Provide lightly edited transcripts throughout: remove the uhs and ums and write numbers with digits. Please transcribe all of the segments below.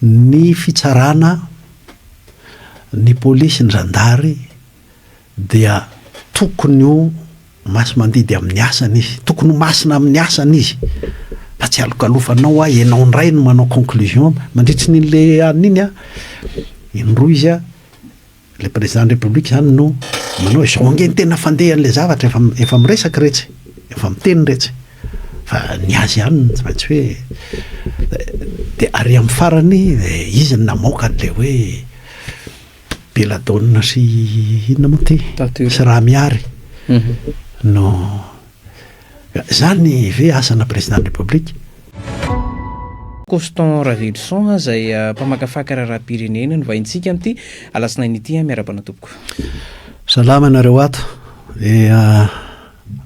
ny fitsarana ny polisy ny zandary dia tokony ho masy mandidy amin'ny asany izy, tokony ho masina amin'ny asany izy, fa tsy alokalofanao ianao ndray no manao conclusion mandritry n'le an'iny indroa izy le président de république zany no manao izao ange ny tena fandehan'le zavatra efa miresaka retsy, efa miteny retsy, fa ny azy ihany tsy maintsy hoe de ary amin'ny farany izy ny namoaka an'le hoe Beladonna sy inona moa ty sy raha miary no zany ve asana président de république. Constant Ravelson zay mpamakafaka raharaham-pirenena no vahintsika amin'ity alasinainy ity miarabana tompoko. Salama nareo ato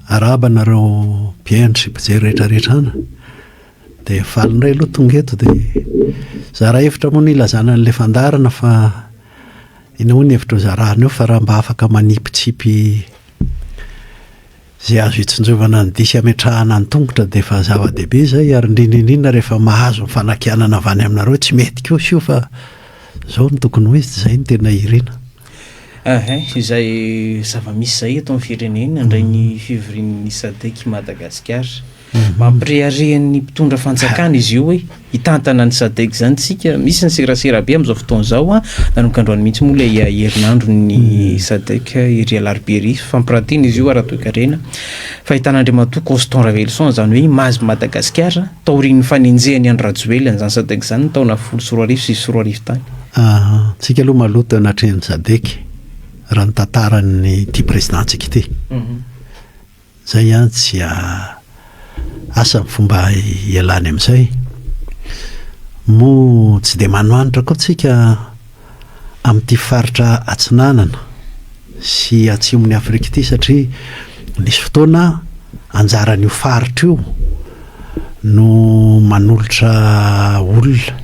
araba nareo mpiendry sy mpijery rehetrarehetra ana de falindray aloha tonga eto de zara hevitra moa ny ilazana an'le fandarana fa ina hoy ny hevitra zarahana eo fa raha mba afaka manipitsipy zay azo hitsinjovana ny disy ametrahana ny tongotra de fa zava-dehibe zay ary indrindrindrindra rehefa mahazo ny fanakianana avy any aminareo tsy mety koa sio fa zao ny tokony hoe zay ny tena irina. Izay zava-misy zay eto amin'ny firenena indray ny fivorian'ny SADC Madagasikara mampireharehan'ny mpitondra fanjakana izy io hoe hitantana ny SADC zany tsika misy ny serasera be amin'izao fotoana zao nanomkandroany mihitsy moa le herinandro ny SADC iry alarobia fampirantiana izy io ara-toekarena fa hitan'Andriamatoa Constant Ravelson zany hoe mahazo Madagasikara taorian'ny fanenjehany Andry Rajoelina zany SADC zany taona 2024 tany. Tsika aloha maloto anatrehan'ny SADC raha ny tantarany ty présidentsika ity zay tsy asa ny fomba ialany amin'izay mo tsy de manoanitra koa tsika amin'ity faritra atsinanana sy atsimon'ny Afrika ity satria nisy fotoana anjaran'io faritra io no manolotra olona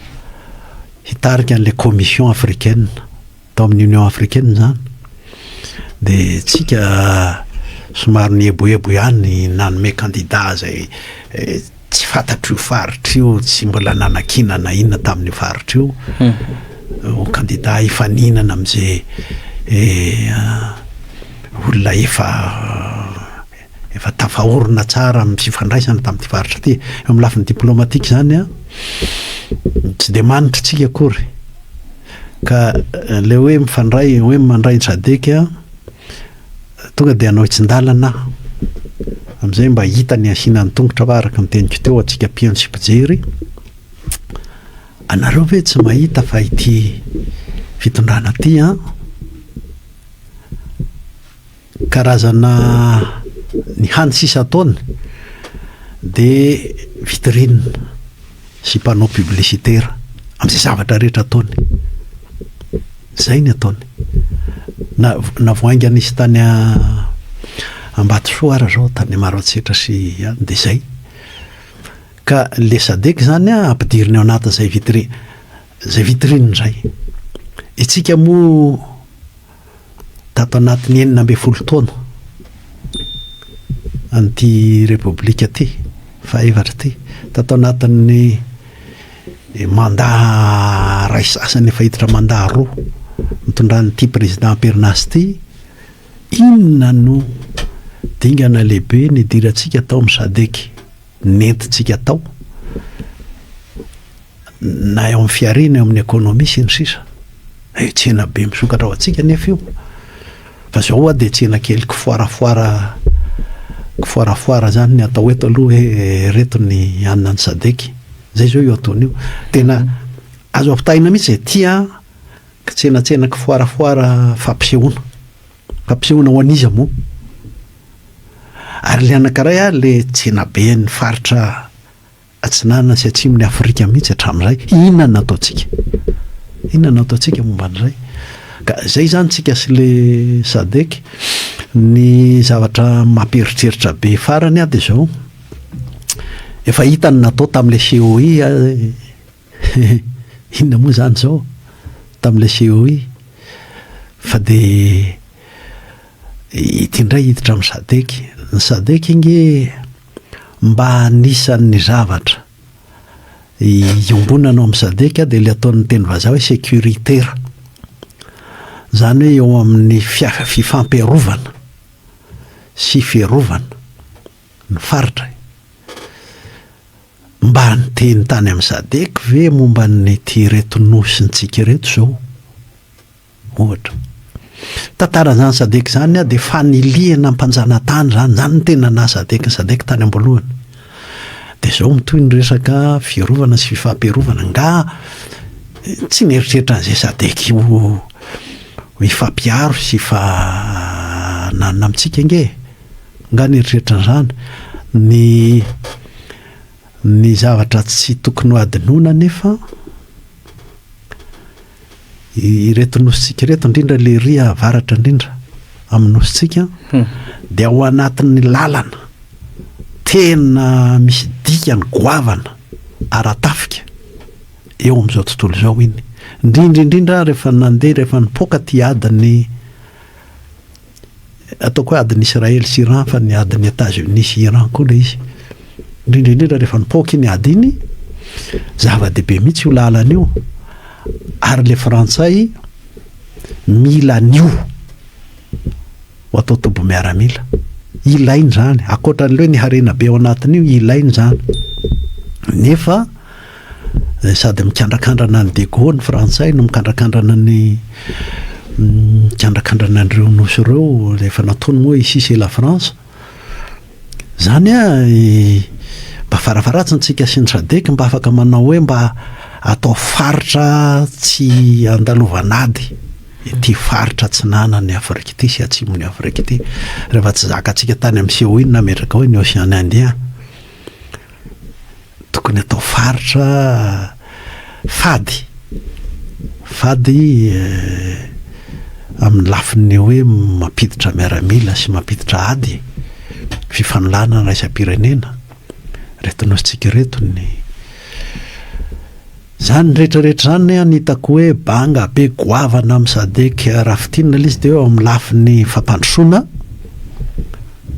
hitarika an'le commission africaine tao amin'ny Union africaine zany de tsika somary ny eboebo ihany nanome candidat zay tsy fantatro io faritra io tsy mbola nanakinana inona tamin'io faritra io candidat ifaninana am'izay olona efa tafahorona tsara amin'ny fifandraisana tamin'ity faritra ity amin'ny lafiny diplomatique zany tsy de manitra tsika akory ka le hoe mifandray hoe mandray SADC tonga de anao itsin-dalana am'izay mba hita ny asiana ny tongotra fa araka miteniko teo atsika mpieno sy mpijery anareo ve tsy mahita fa ity fitondrana ty karazana ny hany sisa taony de vitrine sy panneau publicitaire am'izay zavatra rehetra ataony zay ny ataony na voainga nisy tany Ambatsoara zao tany Maroantsetra sy de zay ka le SADC zany ampidiriny ao anaty zay vitrine zay itsika mo tato anatin'ny 19 taona an'ity republika ty faevatra ty tato anatin'ny mandat ray sasany efa hiditra mandat roa mitondran'ity président Pernas ty inona no dingana lehibe ny diratsika tao amin'ny SADC nentintsika tao na eo amin'ny fiarina eo amin'ny ekonomia sy ny sisa tsena be misokatra ao atsika nefa io fa zao de tsena kely kifoarafoara zany ny atao eto aloha hoe reto ny anina ny SADC zay zao io ataony io tena azo ampitaina mihitsy tia tsena kifoarafoara fampisehoana ho an'izy moa ary le anankiray le tsena be ny faritra atsinanana sy atsimon'ny Afrika mihitsy hatramin'izay inona nataontsika momba an'izay ka zay zany tsika sy le SADC ny zavatra mamperitreritra be farany de zao efa hitany natao tamin'le COI inona moa zany zao tamin'le COI fa de itindray hiditra amin'ny SADC ny SADC inge mba anisan'ny zavatra iombonanao amin'ny sadeka dia le ataon'ny teny vazaha hoe sécuritaire, zany hoe eo amin'ny fifampiarovana sy fiarovana ny faritra. Mba ny teny tany amin'ny sadek ve momba ny ty reto nosintsika reto zao ohatra tantaran'izany sadek zany a dia faniliana mpanjanatany zany ny tena na sadek ny sadek tany amboalohany. Dia zao mitoy ny resaka fiarovana sy fifampiarovana, nga tsy nieritreritra an'izay sadek io ifampiaro sy nanana amintsika nge, nga nieritreritra an'izany ny zavatra tsy tokony ho adinoana nefa ireto nositsika reto indrindra le ria avaratra indrindra amin'ny nositsika dia ao anatin'ny lalana tena misy dikany goavana aratafika eo amin'izao tontolo izao iny, indrindra rehefa nandeha rehefa nipoaka ty adiny ataoko hoe adiny Israely sy Iran fa ny adiny États-Unis sy Iran koa le izy, indrindra rehefa nipoaka iny ady iny zava-dehibe mihitsy io lalana io, ary le frantsay mila anio ho atao tobo miaramila, ilainy zany akoatran'le hoe niharena be ao anatin'io ilainy zany. Nefa sady mikandrakandrana ny De Gaulle ny frantsay no mikandrakandrana ny mikandrakandrana an'ireo nosy ireo rehefa nataony moa ici c'est la France zany a mba farafaratsy ntsika sy ny sadek mba afaka manao hoe mba atao faritra tsy andalovanady ity faritra tsy nanany Afrika ity sy atsimon'ny Afrika ity, rehefa tsy zakatsika tany amin'seho iny nametraka hoe ny Océan Indien, tokony atao faritra fady amin'ny lafiny hoe mampiditra miaramila sy mampiditra ady fifanolana ny raisam-pirenena reto nositsika reto zany rehetrarehetra zany a nitako hoe banga be goavana amin'ny sadek rafitinina le izy dia eo amin'ny lafiny fampandrosoana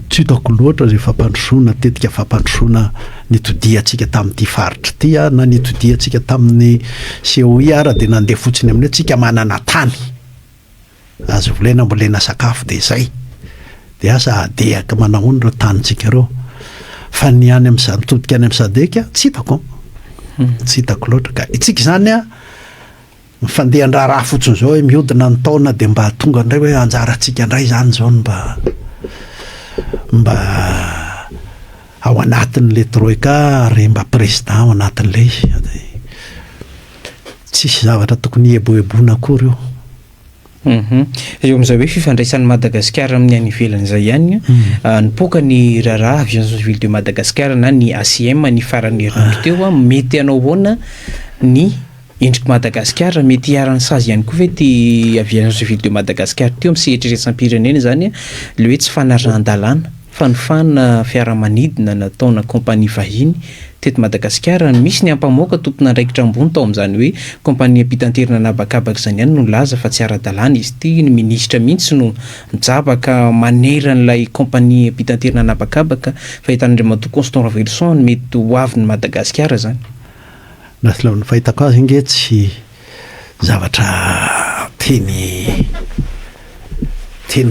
tsy hitako loatra zay fampandrosoana tetika fampandrosoana nitodiantsika tamin'ity faritra ity a na nitodiantsika tamin'ny COI ara dia nandeha fotsiny amin'ny atsika manana tany azo volena mbolena sakafo dia zay dia asa adehaka manahoany ireo tanintsika ireo, fa ny any amin'ny mitodika any amin'ny sadeka tsy hitako loatra ka itsika zany a mifandehan-draha raha fotsiny zao hoe mihodina ny taona dia mba tonga indray hoe anjarantsika indray zany zao mba ao anatin'le troika ary mba président ao anatin'le izy, tsisy zavatra tokony hieboebona akory io. Eo amin'izay hoe fifandraisan'ny Madagasikara amin'ny any ivelan'izay ihany nipoaka ny raharaha avion civil de Madagascar na ny ACM ny farany herinandro teo a, mety anao hoana ny endriky Madagasikara, mety hiaran'ny sazy ihany koa ve ty avion civil de Madagascar teo amin'ny sehetreresan'ny-pirenena zany le hoe tsy fanarahan-dalàna fanofana fiaramanidina nataona kompania vahiny teto Madagasikara, misy ny ampamoaka tompona andraikitra ambony tao amin'izany hoe kompania pitanterina anabakabaka zany ihany no laza fa tsy ara-dalàna izy ity, ny ministra mihitsy no mijabaka maneran'ilay kompania pitanterina anabakabaka fa hitan'Andriamatoa Constant Ravelson mety ho avin'ny Madagasikara zany. Ny fahitako azy inge tsy zavatra teny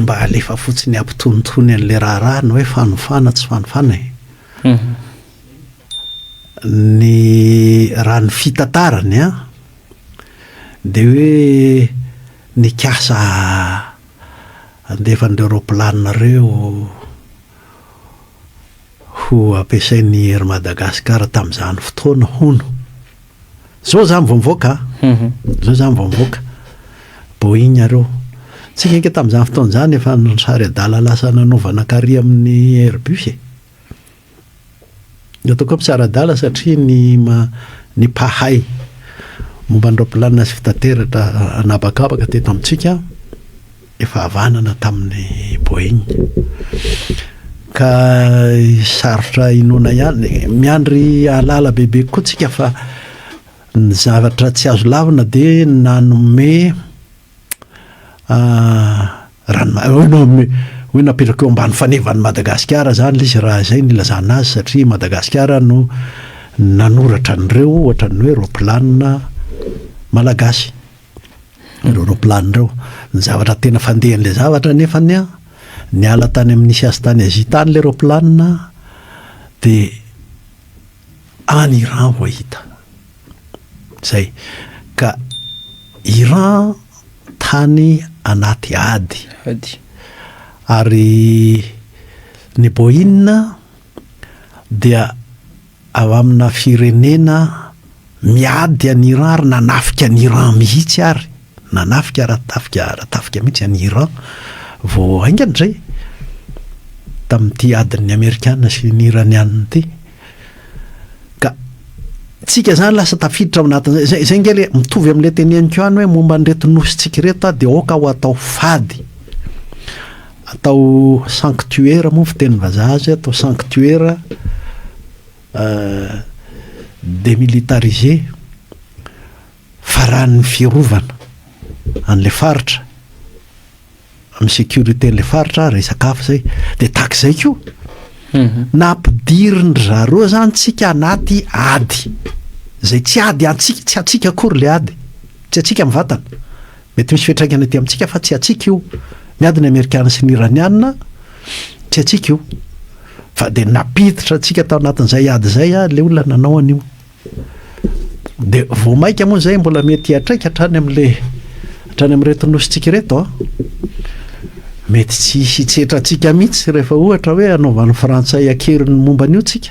mba alefa fotsiny ampitonitony an'le raharaha ny hoe fanofana tsy fanofana ny raha ny fitantarany a dia hoe nikasa andefan'ireo roplanareo ho ampiasain'ny ery Madagasikara tamin'izany fotoana hono zao zany vao mivoaka Boeing areo tsika nke tamin'izany fotoana zany efa sary adala lasa nanaovana kary amin'ny Airbus ataoko amin'ny sara-dala satria ny mpahay momba ny roplanina sy fitateratra anabakabaka teto amintsika efa havanana tamin'ny Boeing ka sarotra inoana ihany miandry alala bebe koa tsika fa ny zavatra tsy azo lavina dia nanome hoe napetraka eo ambany fanevan'ny Madagasikara zany izy raha izay nilazana azy satria Madagasikara no nanoratra an'ireo ohatra ny hoe roplanina malagasy ireo roplanireo ny zavatra tena fandehan'lay zavatra nefany a ny ala tany amin'nisy azy tany Azia tany le roplanina de any Iran vo hita zay ka Iran tany anaty ady ary ny Boeing dia ao amina firenena miady any Iran ary nanafika any Iran mihitsy ary nanafika ratafika mihitsy any Iran vo aingany zay tamin'ity adin'ny Amerikana sy ny Iranianina ity ka tsika zany lasa tafiditra ao anatin'zay zay ngely mitovy amin'le teneniko any hoe momba an'reto nositsika reto de oka ho atao fady atao sanctuaire moa fiteny vazaha azy atao sanctuaire démilitarisé faran'ny fiarovana an'le faritra amin'ny sécurité n'le faritra resaka hafa zay de tahaka zay ko nampidiriny zareo zany tsika anaty ady zay tsy ady atsika tsy atsika akory le ady tsy atsika mivatana mety misy fiatraikana ty amintsika fa tsy atsika io miady ny Amerikana sy ny Iranianina tsy atsika io fa de napiditra atsika tao anatin'izay ady zay a le olona nanao an'io de vo maika moa zay mbola mety atraika hatrany amin'reto nositsika reto a mety tsy hisy tsetra atsika mihitsy rehefa ohatra hoe anaovan'ny frantsay akeriny momba an'io tsika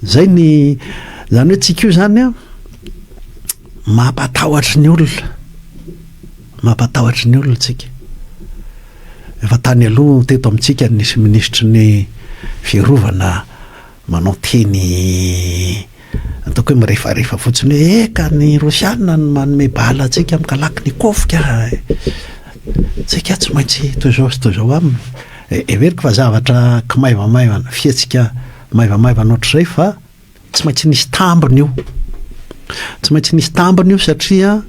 zay ny zany hoe tsika io zany a mampatahotra ny olona tsika efa tany aloha teto amintsika nisy ministry ny fiarovana manao teny ataoko hoe mirefarefa fotsiny hoe eka ny Rosiana ny manome bala atsika mikalaky ny kofika tsika tsy maintsy toy zao aminy everiko fa zavatra kimaivamaivana fiatsika maivamaivana ohatr'izay fa tsy maintsy nisy tambiny io satria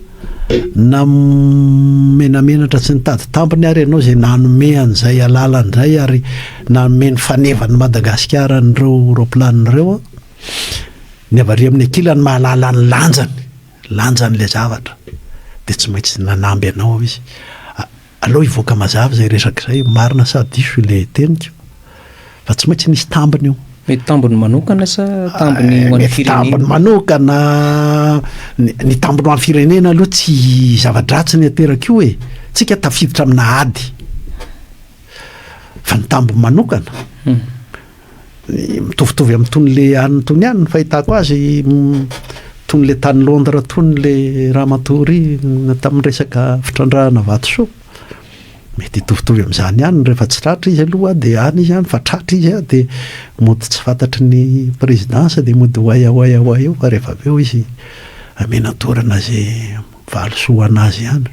na menamenatra tsy nitady tambiny ary ianao zay nanome an'izay alalan'izay ary nanome ny fanevany Madagasikara n'ireo roplanireo ny avaria amin'ny akilany mahalala ny lanjan'le zavatra de tsy maintsy nanamby anao izy aloha ivoaka mazava zay resaka zay marina sady diso le teniko fa tsy maintsy nisy tambiny io mety tambiny manokana sa tambiny ho an'ny firenena tambiny manokana ny tambiny ho an'ny firenena aloha tsy zava-dratsy ny ateraka io tsika tafiditra amina ady fa ny tambiny manokana mitovitovy amin'ny tony le aniny tony ihany ny fahitako azy tony le tany Londres tony le ramatory tamin'ny resaka fitrandrahana vatosoa mety hitovitovy amin'izany ihany rehefa tsy tratra izy aloha de any izy ihany fa tratra izy de mody tsy fantatry ny présidence de mody hoay eo fa rehefa avy eo izy amenatorana zay valosoa anazy ihany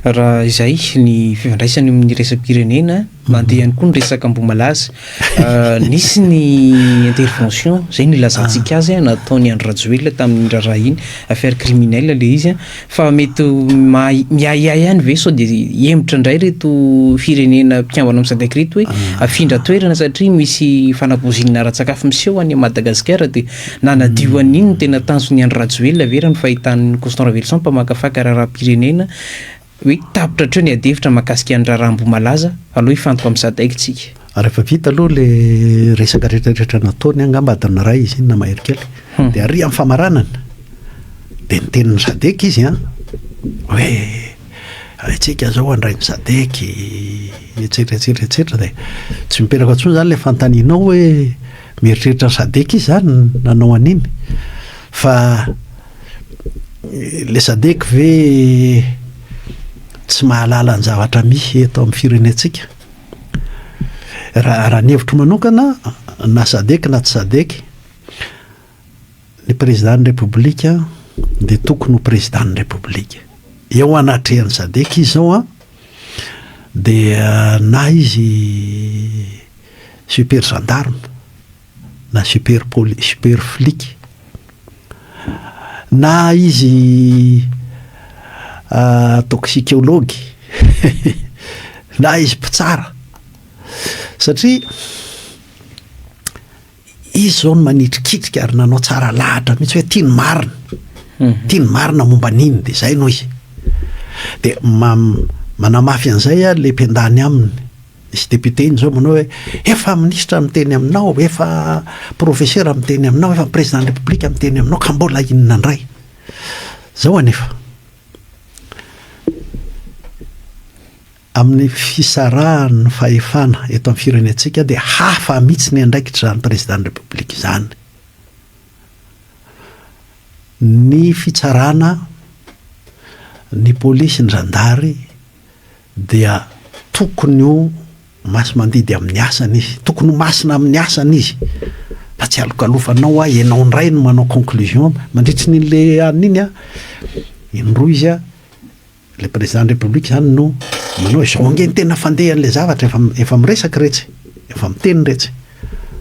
raha izay ny fifandraisany amin'ny resam-pirenena mandeha ihany koa ny resaka Ambohimalaza nisy ny intervention zay ny lazantsika azy nataony Andry Rajoelina tamin'ny raharaha iny affaire criminelle le izy fa mety miahiahy ihany ve sao de hemitra indray reto firenena mpiambana amin'ny SADC reto hoe afindra toerana satria misy fanabozina ara-tsakafo miseho any Madagasikara de nanadio an'iny tena tanjony Andry Rajoelina vera ny fahitan'ny Constant Revelson mpamakafaka raharaham-pirenena hoe tapitra hatreo ny adevitra mahakasika ny raharaha Ambohimalaza aloha hifantoka amin'ny SADC tsika rehefa vita aloha le resaka rehetrarehetra nataony angamba adiny ray izy iny na mahery kely de ary amin'ny famaranana de ny tenin'ny SADC izy hoe tsika zao andrain'ny SADC etsetra de tsy miperaka antsony zany le fantaninao hoe mieritreritra ny SADC izy zany nanao an'iny fa le SADC ve tsy mahalala ny zavatra misy eto amin'ny firenentsika raha ny hevitro manokana na SADC na tsy SADC ny président république de tokony ho président république eo anatrehan'ny SADC izy zao de na izy super gendarme na super flic na izy toxicologue na izy mpitsara satria izy zao no manitrikitrika ary nanao tsara lahatra mihitsy hoe tiany marina tiany marina momba niny de zay no izy de manamafy an'izay a le mpendany aminy isy député iny zao manao hoe efa ministra miteny aminao efa professeur miteny aminao efa président de la république miteny aminao ka mbola inona indray zao anefa amin'ny fisarahany fahefana eto amin'ny firenentsika dia hafa mihitsy ny andraikitra zany président de la république zany ny fitsarana ny polisy ny zandary dia tokony ho masy mandidy amin'ny asany izy tokony ho masina amin'ny asany izy fa tsy alokalofanao a ianao indray no manao conclusion mandritry n'le aniny a indroa izy a le président de la république zany no manao zao ange ny tena fandehan'le zavatra efa miresaka retsy efa miteny retsy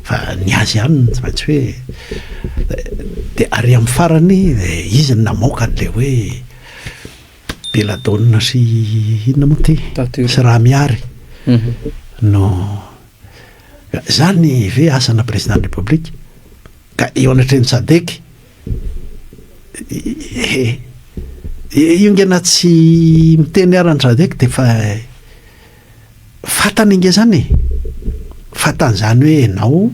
fa ny azy ihany tsy maintsy hoe de ary amin'ny farany izy ny namoaka an'le hoe Beladonna sy inona moa ty sy raha miary no zany ve asana président de la république ka eo anatreny Sadeky io ngena tsy miteny arany Sadeky de fa fatany inge zany fatan'izany hoe enao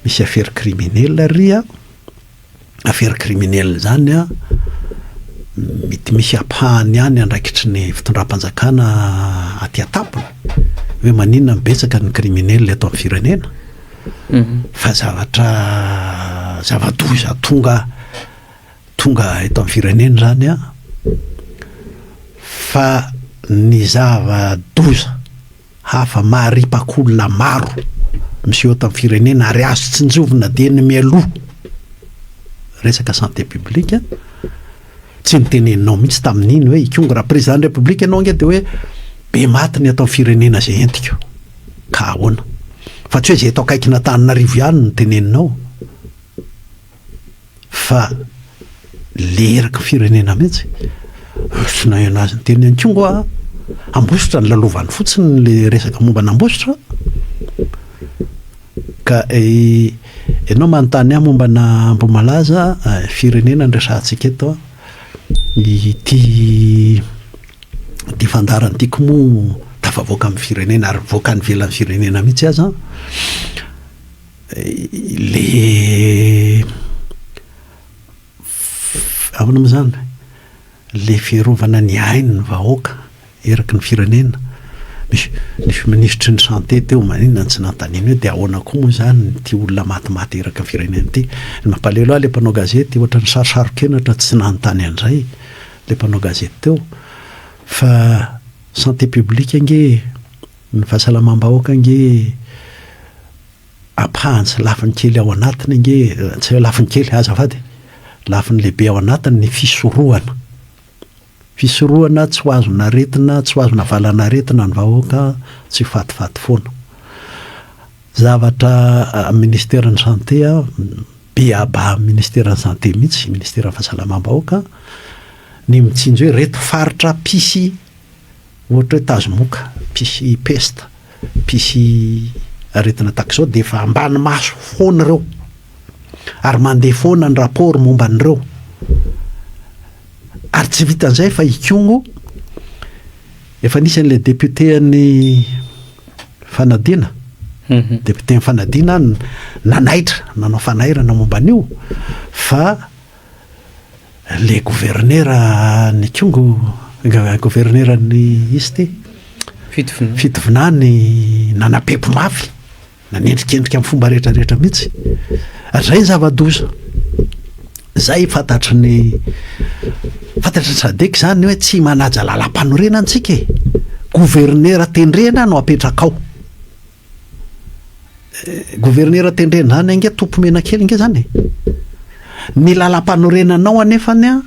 misy affaire criminelle ry a affaire criminelle zany a mety misy apahany ihany andraikitry ny fitondram-panjakana aty atapony hoe maninona mibetsaka ny criminelle eto amin'ny firenena fa zava-doza tonga eto amin'ny firenena zany a fa ny zava-doza hafa maharipak'olona maro miseho eto amin'ny firenena ary azo tsinjovina de ny mialoha resaka santé publique tsy niteneninao mihitsy tamin'iny hoe ikongo raha président de la république ianao nge de hoe be maty ny atao firenena zay entiko ka ahoana fa tsy hoe zay atao akaikina Antananarivo ihany no teneninao fa leraka firenena mihitsy sy na anazy nyteny ikongo a ambositra ny lalovany fotsiny le resaka momba n'ambositra ka ianao manontany ahy momba na Ambomalaza firenena ndrasantsika eto ity fandarany tiako moa tafavoaka amin'ny firenena ary voaka ny velan'ny firenena mihitsy aza le avana moa zany le fiarovana ny ainy ny vahoaka eraky ny firenena misy ministre ny santé teo maninona tsy nantaniny hoe de ahoana koa moa zany ty olona matimaty eraky ny firenena ty ny mampalelo ahy le mpanao gazety ohatra ny sarosarokenatra tsy nanontany an'izay le mpanao gazety teo fa santé publique nge ny fahasalamam-bahoaka nge apahany sy lafiny kely ao anatiny nge tsy hoe lafiny kely azafady lafiny lehibe ao anatiny ny fisorohana tsy ho azona aretina tsy ho azona valana aretina ny vahoaka tsy fatifaty foana zavatra ministère ny santé a beaba ministère ny santé mihitsy ministère ny fahasalamam-bahoaka ny mitsinjo hoe reto faritra pisy ohatra hoe tazomoka pisy pesta pisy aretina tak'izao de efa ambany maso foana ireo ary mandeha foana ny rapport momba an'ireo ary tsy vitan'izay fa ikongo efa nisan'le député ny fanadina député ny fanadina nanaitra nanao fanairana momba an'io fa le gouverneur ny Kongo gouverneur ny izy ty fitovinany nanapepo mafy nanendrikendrika amin'ny fomba rehetrarehetra mihitsy ary zay ny zava-doza zay fantatry Sadeky zany hoe tsy manaja lalam-panorena antsika gouverneur tendrena no apetrakao gouverneur tendrena zany ange tompo mena kely nge zany ny lalam-panorenanao anefany a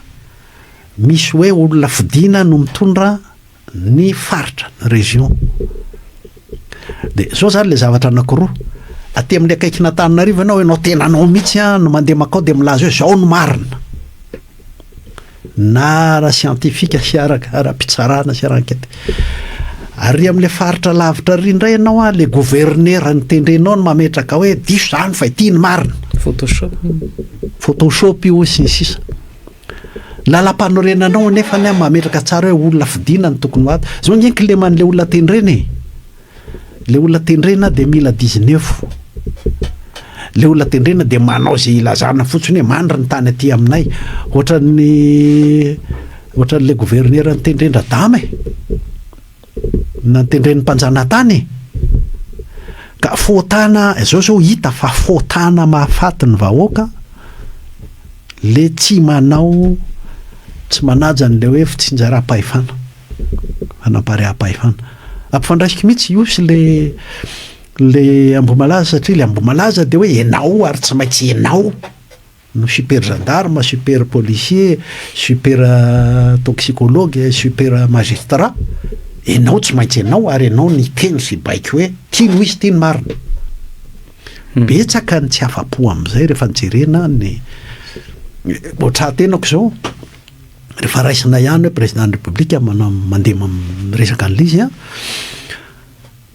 misy hoe olona fidina no mitondra ny faritra ny région de zao zany le zavatra anankiroa aty amin'le akaikina Antananarivo ianao ianao tenanao mihitsy a no mandeha makao de milaza hoe zao no marina na ara scientifique sy ara-pitsarana sy ara-enquête ary amin'le faritra lavitra ry indray ianao a le gouverneur nytendrenao no mametraka hoe diso zany fa ity ny marina photoshop io sy ny sisa lalam-panorenanao nefa ny mametraka tsara hoe olona fidina ny tokony ato zao ngeky le man'le olona tendrena le olona tendrena de 2019 le olona tendrena de manao zay ilazana fotsiny hoe mandry ny tany aty aminay ohatran'le gouverneur nytendrendra dama na nytendren'ny mpanjana tany ka fotana zao hita fa fotana mahafaty ny vahoaka le tsy manao tsy manaja n'le hoe fitsinjaram-pahefana fanampariam-pahefana ampifandraisiko mihitsy io sy le Ambomalaza satria le Ambomalaza de hoe enao ary tsy maintsy enao no super gendarme, super policier, super toxicologue, super magistrat enao tsy maintsy enao ary enao ny teny sy baiky hoe tiano izy ty ny marina betsaka ny tsy afa-po am'izay rehefa nijerena ny ohatry tenako zao rehefa raisina ihany hoe président de république mandeha resaka an'lizy a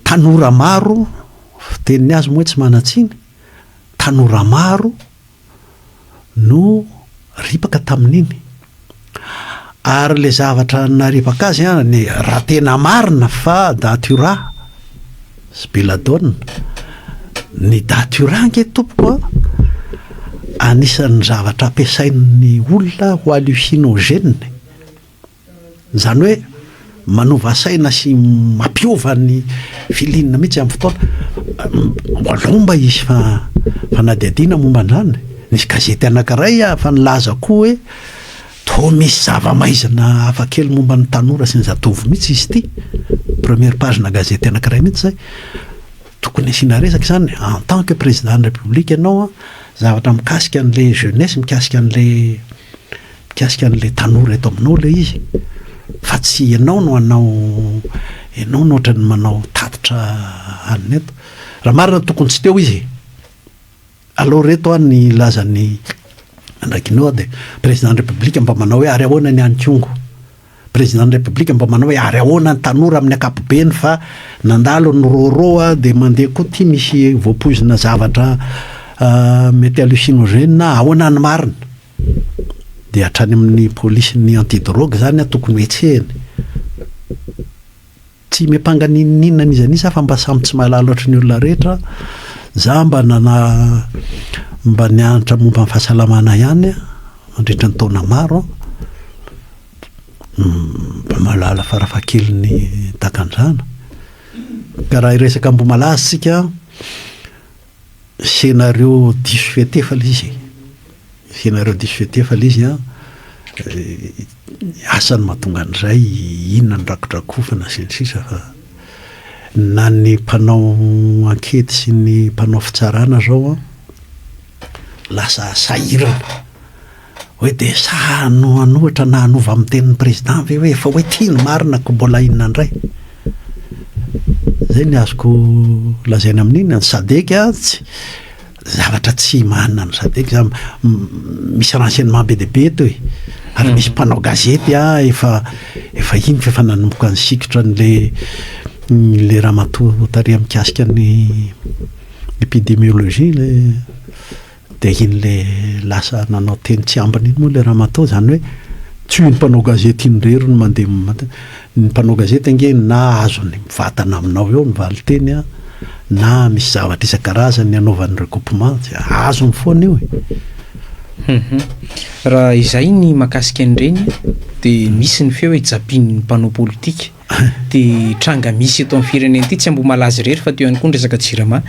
tanora maro fiteniny azy moa tsy manatsiny tanora maro no ripaka tamin'iny ary le zavatra naripaka azy ny raha tena marina fa datura sy beladonna ny datura nge tompoko anisan'ny zavatra ampiasain'ny olona ho hallucinogène zany hoe manova saina sy mampiova ny filinina mihitsy amin'ny fotoana walomba izy fa nadiadina momba andrany nisy gazety anankiray fa nilaza koa hoe to misy zava-maizina hafakely momba ny tanora sy ny zatovy mihitsy izy ity première page na gazety anankiray mihitsy zay tokony asiana resaka zany en tant que président de république ianao zavatra mikasika an'le jeunesse mikasika an'le tanora eto aminao le izy fa tsy ianao no ohatrany manao tatitra aniny eto raha marina tokony tsy teo izy alors reto ny lazany andrakinao de président de république mba manao hoe ary ahoana ny ankongo président de république mba manao hoe ary ahoana ny tanora amin'ny akapobeny fa nandalo ny roroa de mandeha koa ty misy voapoizina zavatra mety hallucinogène ahoana ny marina de hatrany amin'ny polisy ny antidrogue zany tokony etsehany tsy miampanganinina izy anisa fa mba samy tsy mahalala ohatry ny olona rehetra za mba nianatra momba ny fahasalamana ihany mandritra ny taona maro mba malala farafahakeliny takandrana ka raha iresaka Ambomalaza sika scénario diso fetefala izy asany mahatonga an'izay inona ny rakodrakofana sy ny sisa fa na ny mpanao ankety sy ny mpanao fitsarana zao lasa sahirana hoe de sa anohatra na hanova amin'ny tenin'ny président ve hoe efa hoe tia ny marina ko mbola inona indray zay ny azoko lazaina amin'iny sadeka tsy zavatra tsy manana ny sadeka za misy renseignement be deaibe eto ary misy mpanao gazety efa iny fefa nanomboka ny sikotra le ramatoa tary mikasika ny épidémiologie de iny le lasa nanao teny tsy ambany iny moa le ramatoa zany hoe tsy ny mpanao gazety iny rery no mandeha ny mpanao gazety ange na azony mivatana aminao eo ny valiteny na misy zavatra isan-karazany anaovan'ny recoupement azo ny foana io raha izay ny makasika an'ireny de misy ny feo hoe japin'ny mpanao politika de tranga misy eto amin'ny firenena ity tsy Ambomalaza rery fa teo ihany koa ny resaka jirama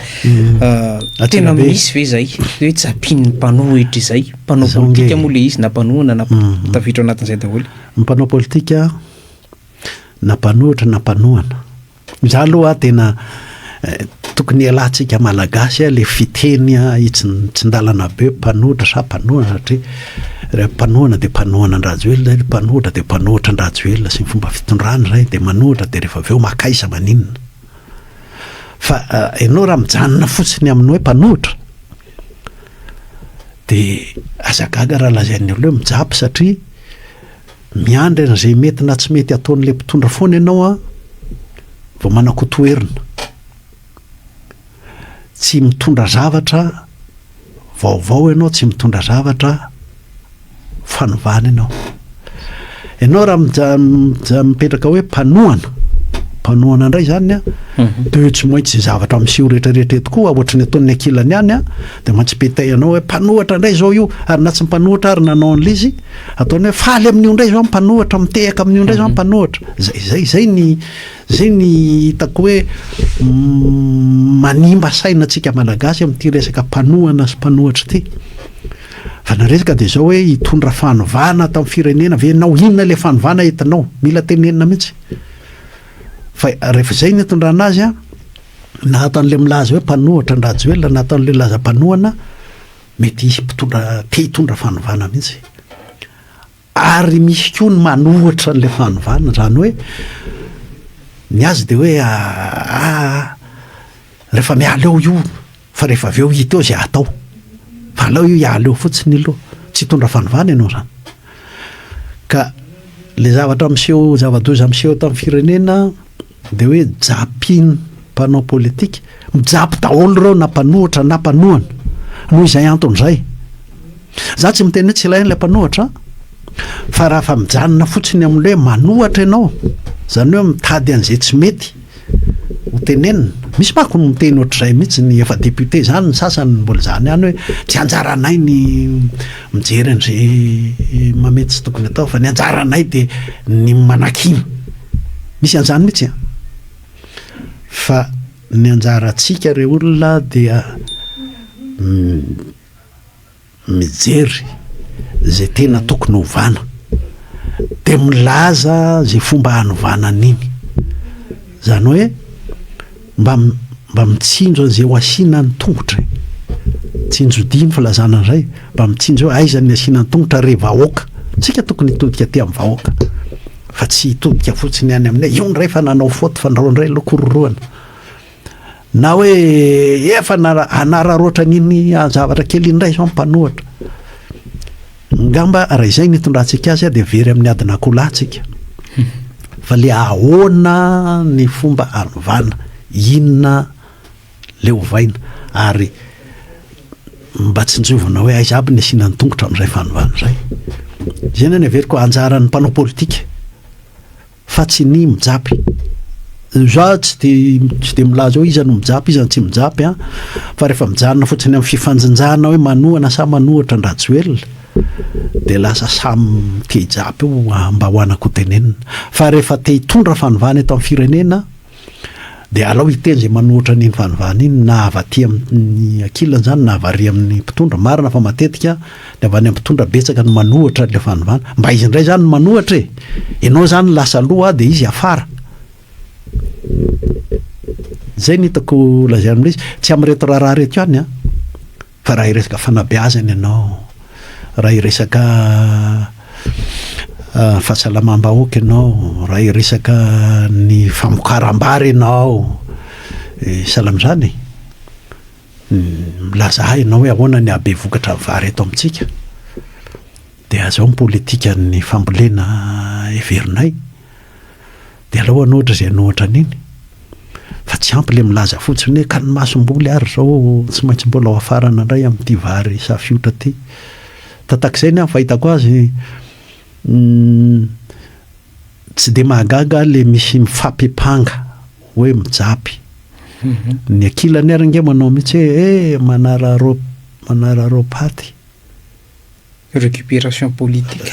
tena misy ve zay hoe japin'ny mpanao ohatra izay mpanao politika moa le izy na mpanohana na tafiditra anatin'izay daholo mpanao politika na mpanohatra na mpanohana za aloha tena tokony alantsika malagasy le fiteny tsy ndalana be mpanohatra sa mpanohana satria rehefa mpanohana de mpanohana andrajoelona mpanohatra de mpanohatra andrajoelona sy ny fomba fitondrana zay de manohatra de rehefa aveo makaisa maninona fa ianao raha mijanona fotsiny amin'ny hoe mpanohatra de azagaga raha lazain'ny olona hoe mijapy satria miandry an'izay mety na tsy mety ataon'le mpitondra foana ianao vao manakotoerina tsy mitondra zavatra vaovao ianao, tsy mitondra zavatra fanovana ianao raha mipetraka hoe mpanohana indray zany a de tsy maintsy zavatra miseho rehetrarehetra tokoa ohatrany ataon'ny ankilany ihany a de mantsy petay anao hoe mpanohatra indray zao io ary na tsy mpanohatra ary nanao an'le izy ataony hoe faly amin'io indray zao mpanohatra mitehaka amin'io indray zao mpanohatra zay ny hitako hoe manimba saina antsika malagasy amin'ity resaka mpanohana sy mpanohatra ity fa naresaka de zao hoe hitondra fanovana tamin'ny firenena venao inona le fanovana entinao mila tenenina mihitsy fa rehefa zay ny hitondrana azy a na ataon'le milaza hoe mpanohatra Rajoelina na ataon'le laza-panohana mety hisy te hitondra fanovana mihitsy ary misy koa ny manohatra n'le fanovana zany hoe ny azy de hoe rehefa miala eo io fa rehefa avy eo hita eo zay atao fa alao io hiala eo fotsiny aloha tsy hitondra fanovana ianao zany ka le zavatra miseho zava-doza miseho tamin'ny firenena de hoe japiny mpanao politika mijapy daholo reo na mpanohatra na mpanohana noho izay anton'izay za tsy miteny hoe tsy ilainy le mpanohatra fa raha fa mijanona fotsiny amin'le hoe manohatra ianao zany hoe mitady an'izay tsy mety ho tenenina misy mako no miteny ohatr'izay mihitsy ny efa député zany ny sasany mbola zany ihany hoe tsy anjaranay ny mijery an'izay mamety tsy tokony atao fa ny anjaranay de ny manakina misy an'izany mihitsy fa ny anjarantsika re olona dia mijery zay tena tokony hovana de milaza zay fomba hanovana an'iny zany hoe mba mitsinjo an'izay ho asiana ny tongotra tsinjodiny filazana an'izay mba mitsinjo hoe aiza ny asiana ny tongotra re vahoaka tsika tokony hitodika ty amin'ny vahoaka fa tsy hitodika fotsiny any aminay io ndray fa nanao faute fa ndrao indray lokororoana na hoe efa anararoatra n'iny zavatra kely indray zao mpanohatra ngamba raha izay nitondrantsika azy de very amin'ny adina kolatsika fa le ahoana ny fomba hanovana inona le hovaina ary mba tsy njovana hoe aiza aby ny asiana ny tongotra amin'izay fanovana zay zay ny avery koa anjaran'ny mpanao politika fa tsy ny mijapy za tsy de milaza hoe iza no mijapy iza tsy mijapy fa rehefa mijanona fotsiny amin'ny fifanjinjana hoe manohana sa manohatra Rajoelina de lasa samy te hijapy io mba hoanako tenenina fa rehefa te hitondra fanovana eto amin'ny firenena de alao hiteny zay manohatra n'iny fanovana iny na avaty amin'ny ankilany zany na avary amin'ny mpitondra marina fa matetika de avy any amin'ny mpitondra betsaka ny manohatra le fanovana mba izy indray zany manohatra ianao zany lasa aloha de izy afara zay ny hitako lazay amin'ilay izy tsy amireto raha reto ihany fa raha iresaka fanabeazana ianao raha iresaka fahasalamam-bahoaka ianao raha iresaka ny famokaram-bary ianao salam'izany milaza ianao hoe ahoana ny abe vokatra vary eto amintsika de azao ny politika ny fambolena heverinay de alao anohatra zay anohatra an'iny fa tsy ampy le milaza fotsiny hoe ka ny masomboly ary zao tsy maintsy mbola ao afarana indray amin'ity vary safiotra ty tatak'izay ny fahitako azy tsy de mahagaga le misy mifampipanga hoe mijapy ny ankilany ary nge manao mihitsy hoe manara ropaty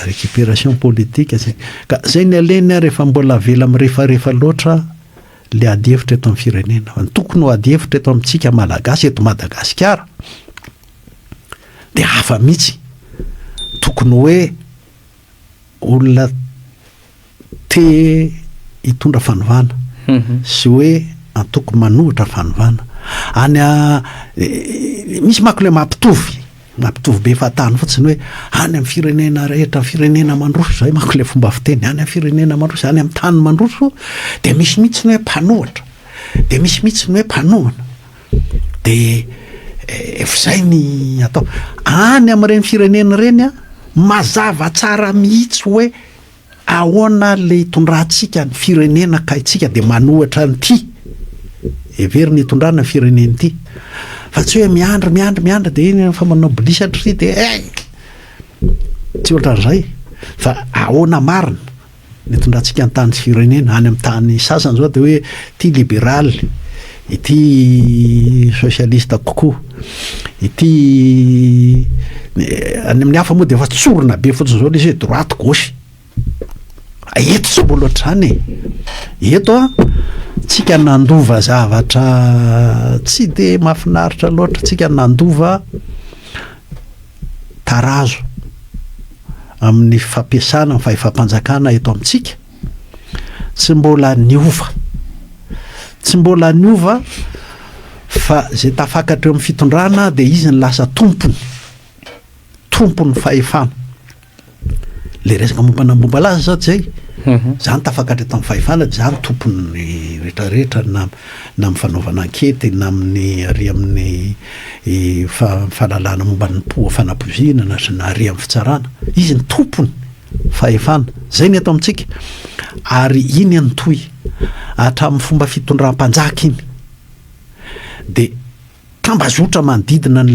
récupération politique ka zay ny aleny rehefa mbola vela mirefarefa loatra le ady hevitra eto amin'ny firenena fa ny tokony ho ady hevitra eto amintsika malagasy eto Madagasikara de hafa mihitsy tokony hoe olona te hitondra fanovana sy hoe antoko manohitra fanovana misy mako le mampitovy be fahatany fotsiny hoe any amin'ny firenena rehetra firenena mandroso zay mako le fomba fiteny any amin'ny firenena mandroso any amin'ny tany mandroso de misy mihitsy ny hoe mpanohatra de misy mihitsy ny hoe mpanohana de efizay ny atao any amin'ireny firenena reny mazava tsara mihitsy hoe ahoana le hitondrantsika ny firenena ka itsika de manohatra ny ty every ny hitondrana ny fireneny ty fa tsy hoe miandry de iny fa manao bolisatry de tsy ohatran'izay fa ahoana marina ny hitondrantsika ny tany firenena any amin'ny tany sasany zao de hoe ty libéral ity socialiste kokoa ity any amin'ny hafa moa de efa tsorona be fotsiny zao le hoe droite gauche eto tsy mbola ohatrany eto tsika nandova zavatra tsy de mahafinaritra loatra tsika nandova tarazo amin'ny fampiasana ny fahefam-panjakana eto amintsika tsy mbola niova fa zay tafakatra eo amin'ny fitondrana de izy ny lasa tompony fahefana le resaka mombana momba laza zao zay zany tafakatra eto amin'ny fahefana zany tompony rehetrarehetra na amin'ny fanaovana ankety na amin'ny ary amin'ny fahalalana momba ny fanapozinana sy na ary amin'ny fitsarana izy ny tompony fahefana zay ny eto amintsika ary iny anotoy hatramin'ny fomba fitondram-panjaka iny de tambazotra manodidina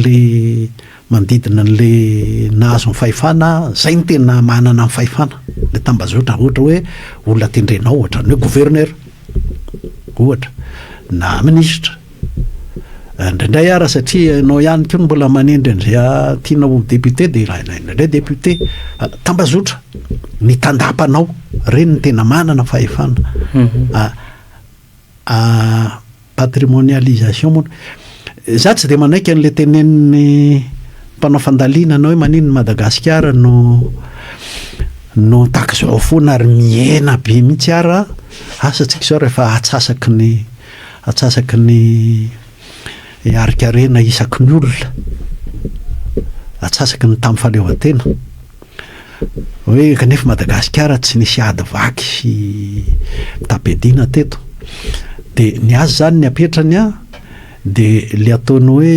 an'le nahazo ny fahefana zay ny tena manana ny fahefana le tambazotra ohatra hoe olona tendrenao ohatra ny hoe gouverneur ohatra na ministra indraindray ara satria anao ihany ko mbola manendry an'izay tianao député de indraindray député tambazotra ny tandapanao reny ny tena manana fahefana patrimonialisation moa za tsy de manaiky an'le teneniny mpanao fandalinana hoe manino Madagasikara no takizao foana ary miena be mihitsy ara asatsika zao rehefa atsasaky ny arikarena isaky ny olona atsasaky ny tamin'ny fahaleovantena hoe kanefa Madagasikara tsy nisy ady vaky sy tapedina teto de ny azy zany ny apetrany de le ataony hoe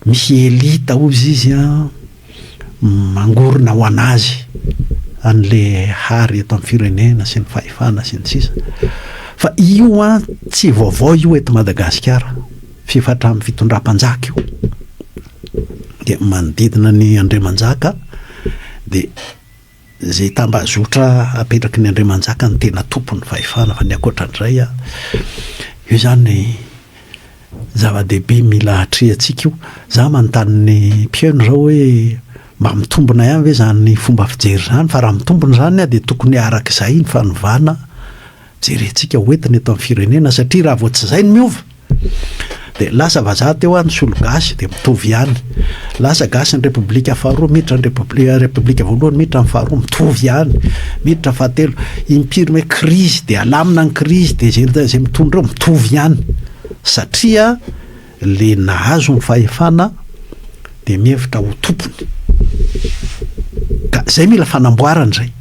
misy elita ozy izy mangorona ho anazy an'le hary eto amin'ny firenena sy ny fahefana sy ny sisa fa io tsy vaovao io eto Madagasikara fifatra amin'ny fitondram-panjaka io de manodidina ny Andriamanjaka de zay tambazotra apetraky ny Andriamanjaka ny tena tompony fahefana fa ny akoatran'izay io zany zava-dehibe mila hatrehantsika io za manontany ny mpiaino zao hoe mba mitombona ihany ve zany fomba fijery zany fa raha mitombona zany de tokony arak'izay ny fanovana jerentsika hoentiny eto amin'ny firenena satria raha vao tsy zay ny miova de lasa vazaha teo ny solo gasy de mitovy ihany lasa gasy ny repoblika faharoa miditra ny repoblika voalohany miditra ny faharoa mitovy ihany miditra fahatelo impirime crise de alamina ny crise de zay mitondra eo mitovy ihany satria le nahazo ny fahefana de mihevitra ho tompony ka zay mila fanamboarana zay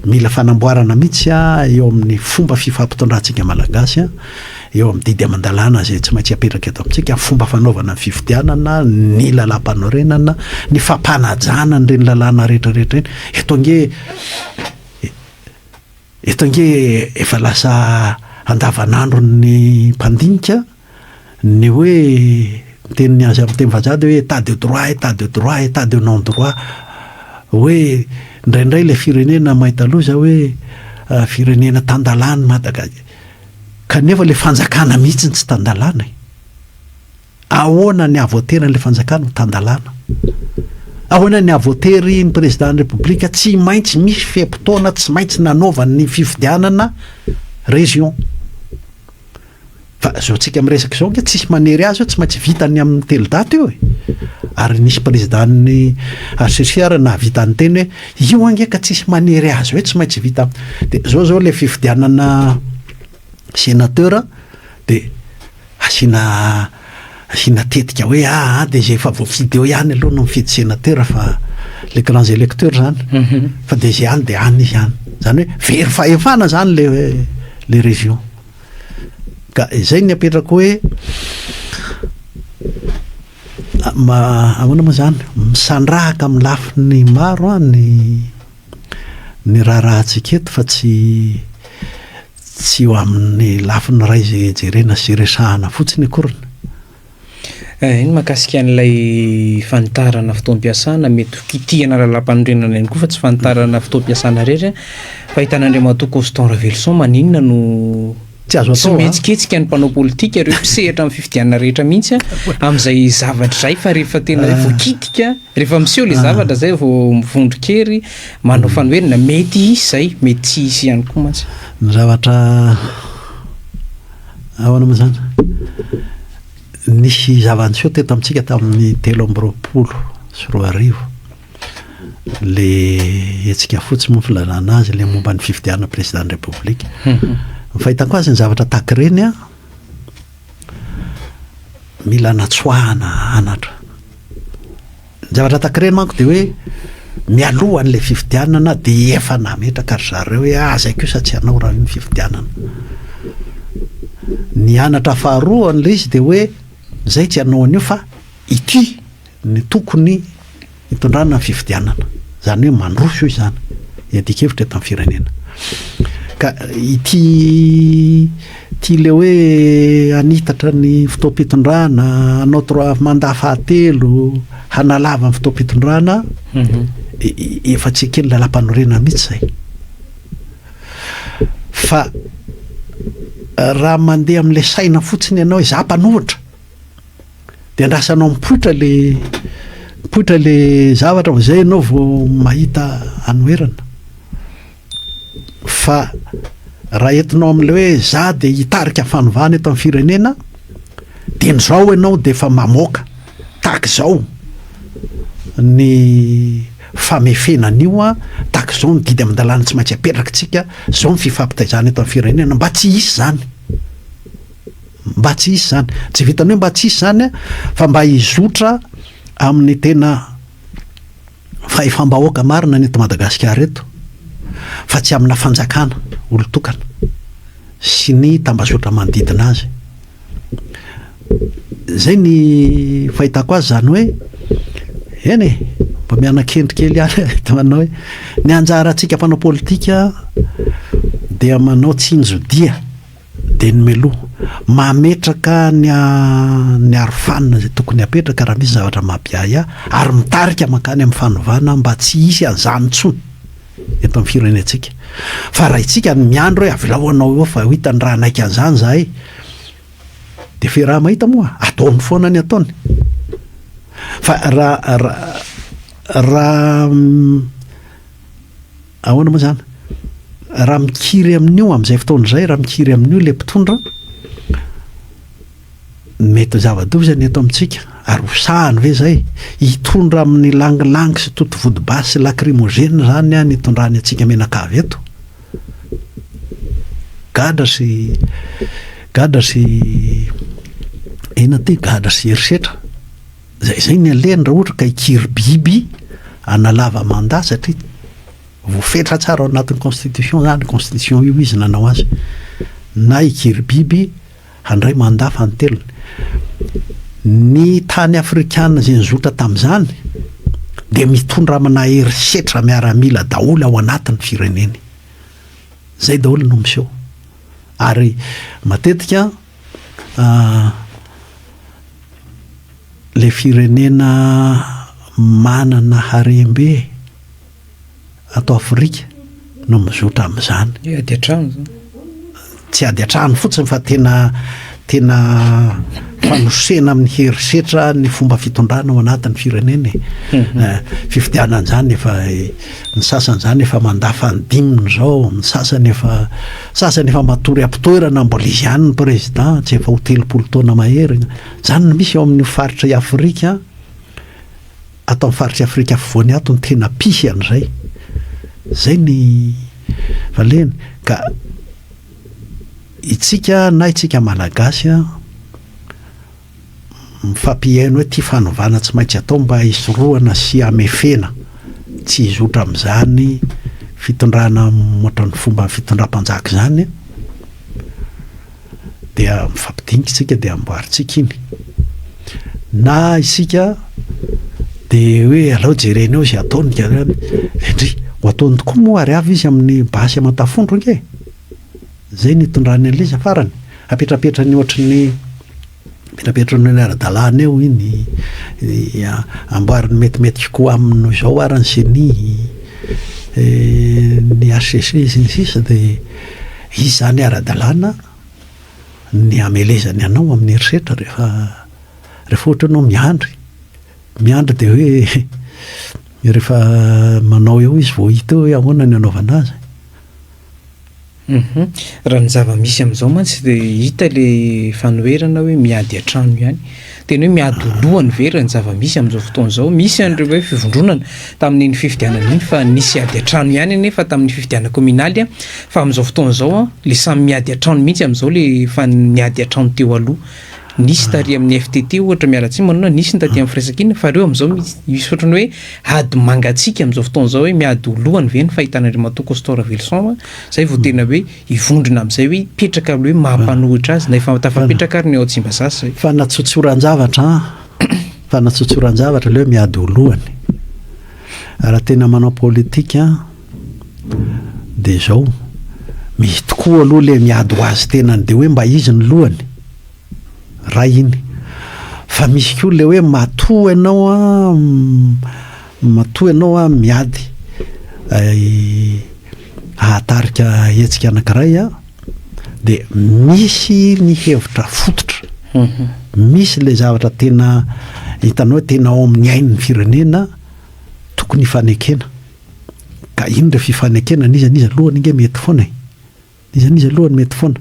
mila fanamboarana mihitsy eo amin'ny fomba fifampitondrantsika malagasy eo amin'ny didy amandalana zay tsy maintsy apetraka eto amintsika fomba fanaovana ny fifidianana ny lalam-panorenana ny fampanajana nyreny lalàna rehetrarehetra eny eto ange efa lasa andavanandro ny mpandinika ny hoe teniny azy amin'ny teny vazady hoe état de non droit hoe indraindray le firenena mahita loza hoe firenena tandalana Madagasikara kanefa le fanjakana mihitsy tsy tandalana ahoana ny avoatery le fanjakana ho tandalana ahoana ny avoatery ny président de république tsy maintsy misy fepotona tsy maintsy nanaovany ny fifidianana région fa zao tsika miresaka zao nge tsisy manery azy tsy maintsy vitany amin'ny telo daty io ary nisy président ny HCCR na vitany teny hoe io angeka tsisy manery azy hoe tsy maintsy vita de zao le fifidianana sénateur de asina tetika hoe de zay efa voafidy eo ihany aloha no mifidy sénateur fa les grands électeurs zany fa de zay any de any izy any zany hoe very fahefana zany le région ka zay ny apetrako hoe ahoana moa zany misandrahaka amin'ny lafiny maro a ny raharahantsika eto fa tsy eo amin'ny lafiny ray zay jerena sy resahana fotsiny akoriny. Iny mahakasika an'ilay fanitarana fotoam-piasana mety kitihana lalam-panorenana ihany koa fa tsy fanitarana fotoam-piasana rehetra fa hitan'Andriamatoa Constant Ravelson maninona no tsy azo tsy atao mihetsiketsika ny mpanao politika ireo mpisehatra amin'ny fifidianana rehetra mihitsy amin'izay zavatra zay fa rehefa tena voakitika rehefa miseho le zavatra zay vao mivondrokery manao fanohenana mety izay mety tsy hisy ihany koa mantsy ny zavatra ahoana moa zany nisy zava-niseho teto amintsika tamin'ny 3 le etsika fotsy moa filalana azy le momba ny fifidianana président république fahitako azy ny zavatra tahaka ireny a mila natsoahana anatra ny zavatra tahaka ireny manko de hoe mialoha an'le fifidianana de efa nametraka ry zareo hoe azaiko io sa tsy anao raha io ny fifidianana ny anatra faharoa an'le izy de hoe zay tsy anao an'io fa ity ny tokony hitondrana ny fifidianana zany hoe mandroso io zany iadikevitra eto amin'ny firenena ka ity le hoe anitatra ny fotoam-pitondrana anao mandat fahatelo hanalava ny fotoam-pitondrana efa tsy kely lalam-panorenana mihitsy zay fa raha mandeha amin'le saina fotsiny ianao za mpanohitra de andrasanao mipoitra le zavatra vo zay ianao vo mahita anoherana fa raha entinao amin'le hoe za de hitarika fanovana eto amin'ny firenena de nizao ianao de efa mamoaka tahaka zao ny famefenan'io a tahaka zao ny didy amin-dalàna tsy maintsy apetraka tsika zao ny fifampitaizana eto amin'ny firenena mba tsy hisy zany tsy vitany hoe mba tsy hisy zany a fa mba hizotra amin'ny tena faefam-bahoaka marina ny eto Madagasikara eto fa tsy amina fanjakana olo-tokana sy ny tambazotra manodidina azy zay ny fahitako azy zany hoe eny e mba miana-kendrikely any manao hoe ny anjara antsika mpanao politika dia manao tsinjodia de ny meloha mametraka ny arofanina zay tokony apetraka raha misy zavatra mampiay ary mitarika mankany amin'ny fanovana mba tsy hisy an'izany tsony eto amin'ny firenentsika fa raha itsika ny miandro hoe avilahoanao eo fa hitany raha naika an'izany zahay de fe raha mahita moa ataony foana ny ataony fa raha ahoana moa zany raha mikiry amin'io amin'izay fotoana zay raha mikiry amin'io le mpitondra mety zava-dovy zany eto amintsika ary hosahany ve zay hitondra amin'ny langilangy sy toto vodibasy sy lacrymogène zany a nitondrany atsika menakavy eto gadra sy ina ty gadra sy herisetra zay ny aleny raha ohatra ka hikiry biby analava mandat satria voafetra tsara ao anatin'ny constitution zany constitution io izy nanao azy na hikiry biby handray mandat fanotelony ny tany afrikana zay nizotra tamin'izany de mitondra amina herisetra miaramila daholo ao anatin'ny fireneny zay daholo no miseho ary matetika le firenena manana harembe atao Afrika no mizotra amin'izany ady atrano zany tsy ady atrano fotsiny fa tena fanosena amin'ny herisetra ny fomba fitondrana ao anatin'ny firenena fifidianana zany efa ny sasany zany efa mandafa ny diminy zao ny sasany efa matory ampitoerana mbola izy ihany ny président tsy efa ho 30 taona mahery zany no misy ao amin'ny faritra i Afrika atao amin'ny faritra i Afrika afovoany ato ny tena pisy an'izay zay ny valeny ka itsika na itsika malagasy mifampihaino hoe ty fanovana tsy maintsy atao mba hisorohana sy amefena tsy hizotra amin'izany fitondrana moatra ny fomba fitondram-panjaka zany dia mifampidinika itsika dia amboaritsika iny na isika de hoe alao jerenao zay ataony indry ho ataony tokoa moa ary avy izy amin'ny basy amatafondro nke zay nitondrany an'le izy afarany apetrapetrany ohatrany petrapetrany ara-dalàna eo iny amboariny metimety koa amino zao arany seny ny HCC sy ny sisa de izy zany ara-dalàna ny amelezany anao amin'ny herisetra rehefa ohatra anao miandry de hoe rehefa manao eo izy vao hita hoe ahoana ny anaovana azy. Raha ny zava-misy amin'izao mantsy de hita le fanoherana hoe miady an-trano ihany tena hoe miady olohany very ny zava-misy amin'izao fotoana izao misy an'ireo hoe fivondronana tamin'iny fifidianana iny fa nisy ady an-trano ihany nefa tamin'ny fifidiana kominaly fa amin'izao fotoana izao le samy miady an-trano mihitsy amin'izao le fa niady an-trano teo aloha nisy tary amin'ny FTT ohatra mialatsy manona nisy ny taty amin'ny firesakina fa reo amin'izao misy ohatrany hoe ady mangatsika amin'izao fotoana izao hoe miady olohany ve ny fahitan'ireo matoko Castor Vilson zay vao tena hoe hivondrona amin'izay hoe petraka hoe mampanohitra azy na efa tafapetraka ary ny ao Tsimbazaza zay fa natsotsoran-javatra le hoe miady olohany raha tena manao politika de zao misy tokoa aloha le miady ho azy tenany de hoe mba izy ny lohany raha iny fa misy koa le hoe matoa ianao a miady ahatarika hetsika anankiray de misy ny hevitra fototra misy le zavatra tena hitanao tena ao amin'ny ain'ny firenena tokony hifanekena ka iny re fifanekena niza lohany inge mety foana niza lohany mety foana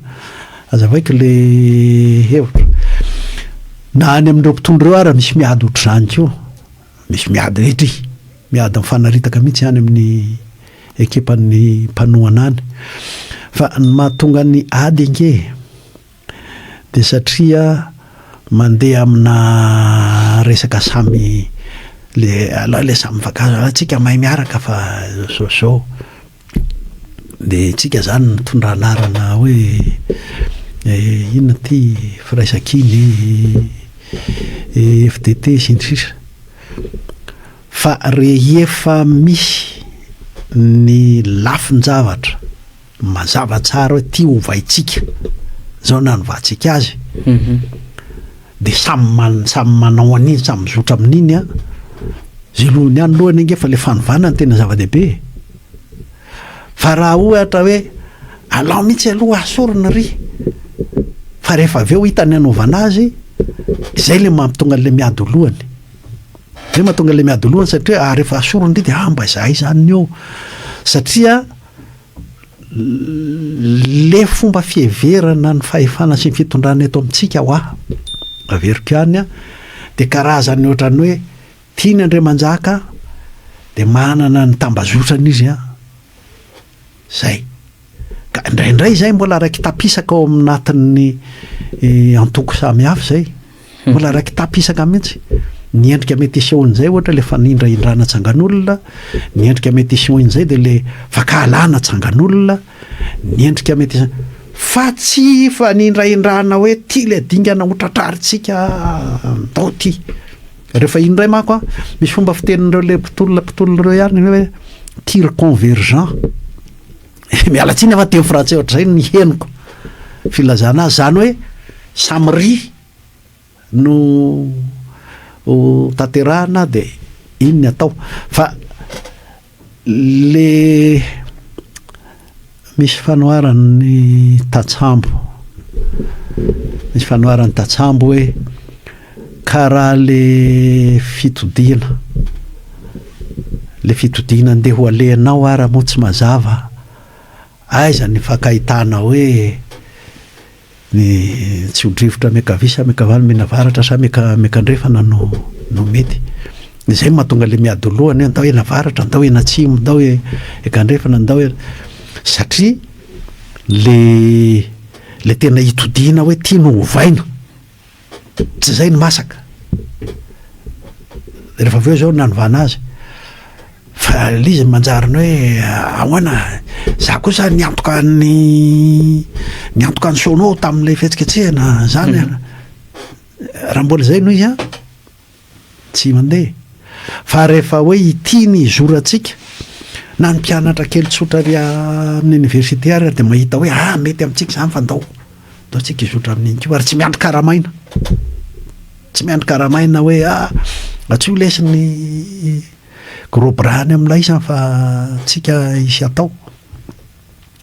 azavaiko le hevitra na any amin'ireo mpitondra ireo ara misy miady ohatr'izany koa misy miady rehetra miady mifanaritaka mihitsy any amin'ny ekipan'ny mpanohana any fa ny mahatonga ny ady inge de satria mandeha amina resaka samy le samy vakazo atsika mahay miaraka fa zao de tsika zany mitondra anarana hoe inona ty firaisakiny FTT sy ny sisa fa rehefa misy ny lafin-javatra mazava tsara hoe ty hovaitsika zao nanovatsika azy de samy manao an'iny samy mizotra amin'iny zay lohany any lohany inge fa le fanovana ny tena zava-dehibe fa raha ohatra hoe alao mihitsy aloha asorina ry fa rehefa avy eo hitany anaovana azy zay le mampitonga le miady olohany zay mahatonga le miady olohany satria rehefa asorina ry de mba zahay zany eo satria le fomba fieverana ny fahefana sy ny fitondrana eto amintsika ho averiko ihany de karazany ohatrany hoe tiany Andriamanjaka de manana ny tambazotrany izy zay ka indraindray zay mbola araiky tapisaka ao aminatin'ny antoko samy hafa zay mbola araiky tapisaka mihitsy ny endrika mety isehon'izay ohatra le fanindraindrana tsangan'olona ny endrika mety isehon'izay de le fakalana tsangan'olona ny endrika mety fa tsy fanindraindrana hoe ty le dingana hotratraritsika tao ty rehefa indray mako misy fomba fitenin'ireo le mpitolon'ireo ihany hoe tir convergent mialatsiny afa teny frantsay ohatra zay ny heniko filazana azy zany hoe samy ry no tanterahana de iny ny atao fa le misy fanoharany Tatsambo hoe karaha le fitodiana ndeha ho alehanao ara moa tsy mazava aiza ny fankahitana hoe ny tsy hodrivotra mekavisa mekavalo menavaratra sa mekandrefana no mety zay mahatonga le miady olohany andao hoe navaratra andao hoe natsimo andao hoe ekandrefana andao hoe satria le tena hitodiana hoe tia no hovaina tsy zay ny masaka rehefa aveo zao nanovana azy fa lizy manjariny hoe ahoana za kosa niantoka ny sonao tamin'ilay fihetsiketsehana zany raha mbola zay noho izy tsy mandeha fa rehefa hoe itiany zoratsika na ny mpianatra kely tsotra ry amin'ny université ary de mahita hoe mety amintsika zany fa ndao tsika izotra amin'iny ko ary tsy miandro karamaina hoe atsy ho lesiny gros-bras-ny amin'ilay izany fa tsika isy atao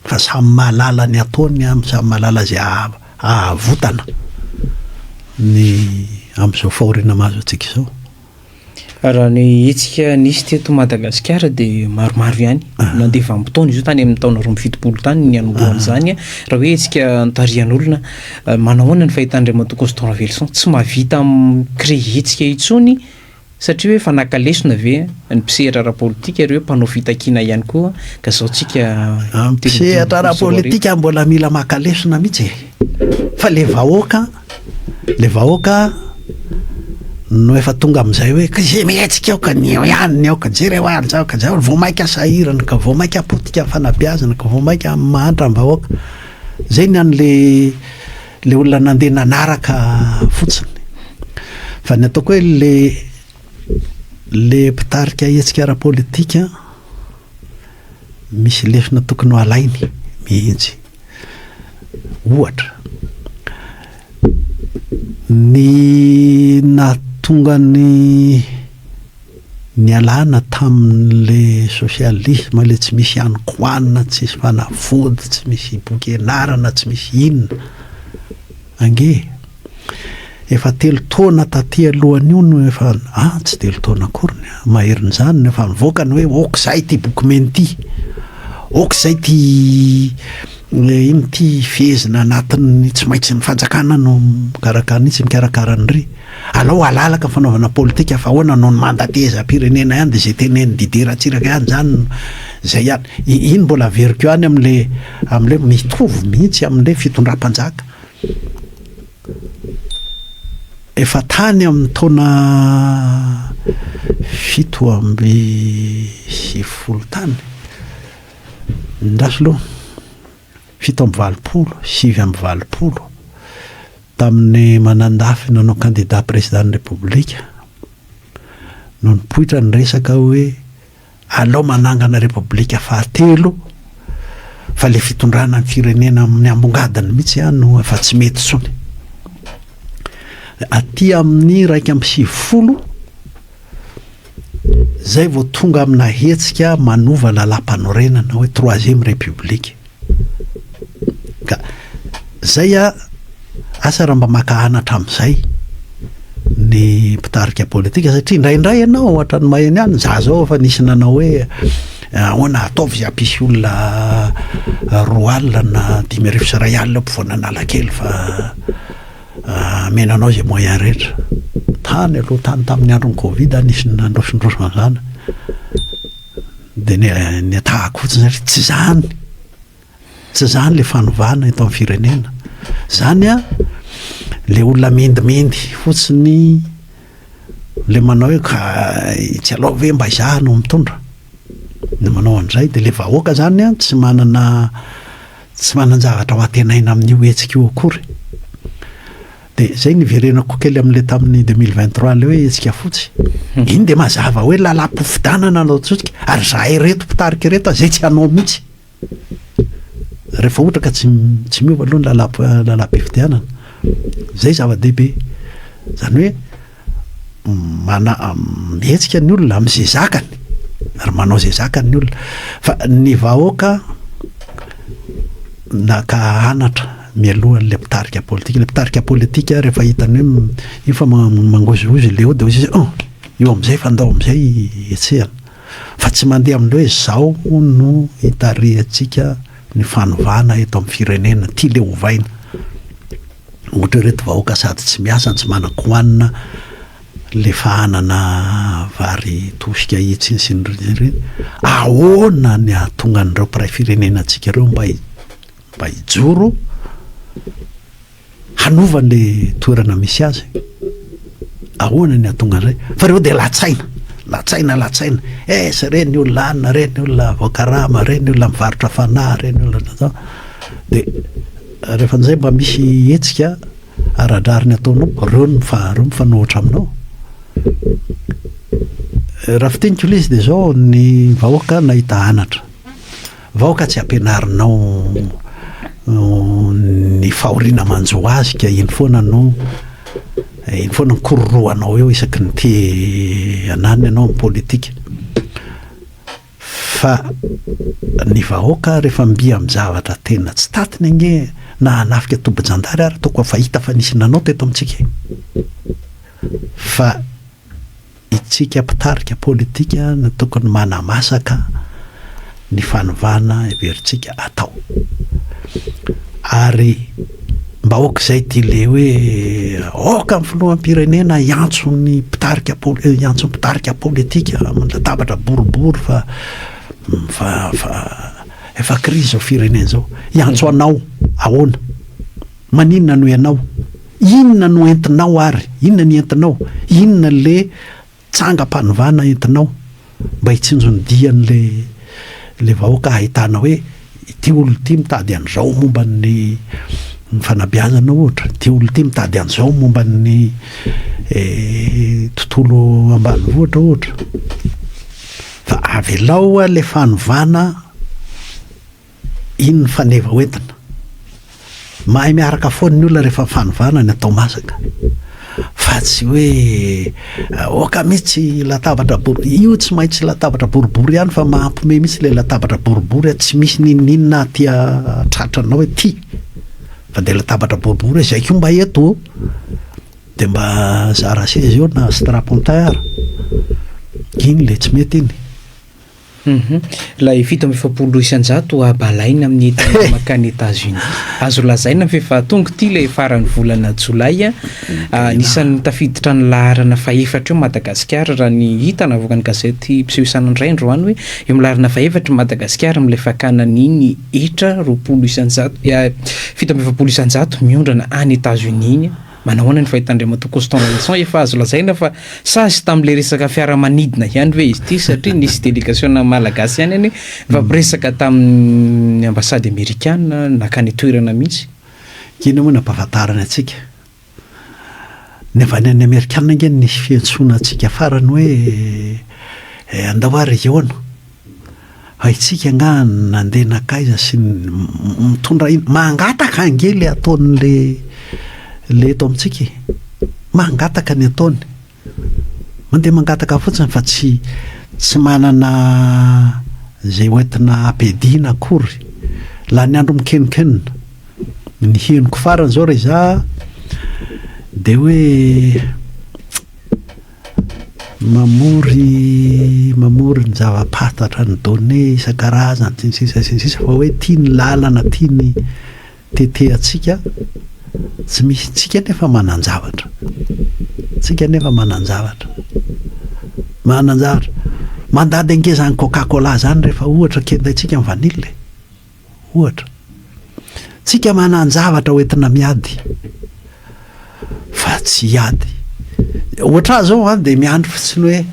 fa samy mahalala ny ataony samy mahalala zay ahavotana ny am'izao fahoriana mahazo atsika izao. Raha ny etsika nisy teto Madagasikara de maromaro ihany nandeha vanim-potoana izy io tany amin'ny taona 20 tany ny anombohan'izany raha hoe etsika nitarian'olona manahoana ny fahitandriamantoa Constant Ravelson tsy mahavita créer etsika itsony satria hoe fanakalesona ve ny mpisehatra ara-politika ary hoe mpanao fitakiana ihany koa ka zao tsika mpisehatra ara-politika mbola mila makalesona mihitsy fa le vahoaka no efa tonga amin'izay hoe zay mihetsika ao ka ny ihany ao ka jery ho anjao ka zao vao maika sahirana ka vao maika apotika fanabeazana ka vao maika mahantra ny vahoaka zay ny an'le olona nandeha nanaraka fotsiny fa ny ataoko hoe le mpitarika hetsika ara-politika misy lesona tokony ho alainy mihitsy ohatra ny natonga ny alana tamin'le sosialisme le tsy misy anikoanina tsy misy fanafody tsy misy boky ianarana tsy misy inona ange efa 3 taona taty alohan'io no efa tsy 3 taona akory maherin'izany no efa mivoaka ny hoe okizay ty boky menti okizay ty iny ty fehezina anatin'ny tsy maintsy ny fanjakana no mikarakara tsy mikarakara ny ry alao alalaka fanaovana politika fa ahoana no ny mandatezam-pirenena ihany de zay teneny dideratsiraka ihany zany zay ihany iny mbola averiko ihany am'le mitovy mihitsy am'le fitondram-panjaka efa tany amin'ny taona 70 tany ndasy lo 7 tamin'ny manandafy nanao candidat président république no nipoitra ny resaka hoe alao manangana république fahatelo fa le fitondrana ny firenena amin'ny ambongadiny mihitsy ihany no efa tsy mety tsony aty amin'ny 170 zay vao tonga amina hetsika manova lalam-panorenana hoe 3e république ka zay asa raha mba makahanatra amin'izay ny mpitarika politika satria indraindray ianao ohatra ny maheno ihany za zao fa nisy nanao hoe ahoana ataovy zay ampisy olona 2 alina na 5 sy 1 alina mpivoana analakely fa menanao zay moyen rehetra tany aloha tany tamin'ny andron'ny Covid nisy nandrosondrosona zany de ny atahako fotsiny tsy zany le fanovana eto amin'ny firenena zany le olona mendimendy fotsiny le manao hoe ka tsy alao ve mba izahano mitondra ny manao an'izay de le vahoaka zany tsy manan-javatra ho atenaina amin'io hetsika io akory de zay niverenako kely amin'le tamin'ny 2023 le hoe hetsika fotsy iny de mazava hoe lalam-pofidanana anao tsotsika ary zahay reto mpitarika reto zay tsy anao mihitsy rehefa ohatra ka tsy miova aloha ny lalam-pifidianana zay zava-dehibe zany hoe mihetsika ny olona amin'izay zakany ary manao zay zakany ny olona fa ny vahoaka naka anatra mialohan'le mpitarika politika rehefa hitany hoe io fa mangozogozy le eo de izy io am'izay fa andao am'izay etsehana fa tsy mandeha amin'le hoe zao no hitariantsika ny fanovana eto amin'ny firenena ty le ovaina ohatra reto vahoaka sady tsy miasa tsy manan-kohanina le fahanana vary tosika itsiny sy ny ahoana ny ahatonga an'ireo mpiray firenena antsika ireo mba hijoro hanovany le toerana misy azy ahoana ny ahatonga an'izay fa reo de latsaina sy reny olona anina reny olona voakarama reny olona mivarotra fanahy reny olona de rehefa an'izay mba misy hetsika aradrariny ataonao reo mifanohitra aminao raha fitenyko ilay izy de zao ny vahoaka nahita anatra vahoaka tsy ampianarinao ny fahoriana manjo azy ka iny foana nykororoanao eo isaky ny te anany ianao amin'ny politika fa ny vahoaka rehefa mbi amin'ny zavatra tena tsy tatiny ange na hanafika tombon-jandary ary toko fahita fa nisy nanao teto amintsika fa itsika mpitarika politika no tokony manamasaka ny fanovana everitsika atao ary mba aok'izay ty le hoe aoka amin'ny filoham-pirenena iantso ny mpitarika politika amin'ny latabatra boribory fa efa krizy zao firenena zao iantso anao ahoana maninona no ianao inona no entinao ary inona ny entinao inona le tsangam-panovana entinao mba hitsinjony dian'le vahoaka ahitana hoe ty olo ty mitady an'izao momba ny fanabeazana ohatra ty olo ty mitady an'izao momba ny tontolo ambanivohitra ohatra fa avy lao le fanovana iny ny faneva hoentina mahay miaraka foana ny olona rehefa fanovana ny atao masaka fa tsy hoe oka mihitsy latabatra boribory io tsy maintsy latabatra boribory ihany fa mahampome mihitsy le latabatra boribory tsy misy ninina tia tratranao hoe ty fa de latabatra boribory zay ko mba eto de mba zara seza eo na strapontaire iny le tsy mety iny lay fito amby efapolo isanjato abalaina amin'ny tena makany États-Unis azo lazaina fa tonga ty le farany volana jolay nisan'ny tafiditra ny laharana faefatra eo Madagasikara raha ny hita navoaka ny gazety mpiseho isan'andray androany hoe eo milarina faefatra Madagasikara am'le fakanan'iny etra roapolo isanjato fito amby efapolo isanjato miondrana any États-Unis iny manahoana ny fahitandriamato constitution efa azo lazaina fa sazy tam'le resaka fiaramanidina ihany hoe izy ty satria nisy délégation malagasy ihany any fa resaka tamin'ny ambassade américane nakany toerana mihitsy kina moa nampahafantarana atsika nefa ny any amerikana nge nisy fiantsoana atsika farany hoe andao régiona haitsika nga nandeha nakaiza sy mitondra iny mangataka angely ataon'le eto amintsika mangataka ny ataony mandeha mangataka fotsiny fa tsy manana zay hoentina ampediana akory laha ny andro mikenikenina ny henoko farany zao re za de hoe mamory ny zava-patatra ny donné isan-karazany sisa fa hoe tia ny lalana tia ny tete atsika tsy misy tsika nefa mananjavatra mandady angezany Coca-Cola zany rehefa ohatra kendaitsika amin'ny vanille ohatra tsika mananjavatra hoentina miady fa tsy hiady ohatra zao de miandry fotsiny hoe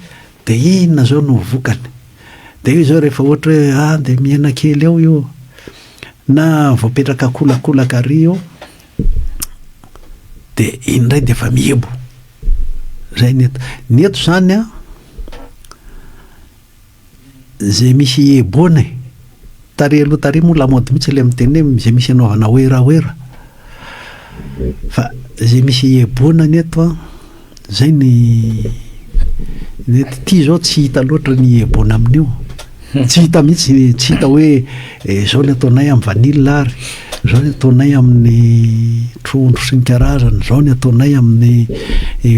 de inona zao no vokany de io zao rehefa ohatra hoe de miena kely eo io na voapetraka kolakolaka ary io de iny ray de efa miebo zay ny eto zany zay misy ebony tare aloha tare moa lamody mihitsy le miteny hoe zay misy anaovana oera fa zay misy ebona ny eto zay ny ty zao tsy hita loatra ny ebona amin'io tsy hita mihitsy tsy hita hoe zao le ataonay amin'ny vanille ary zao ny ataonay amin'ny trondro sy ny karazany zao ny ataonay amin'ny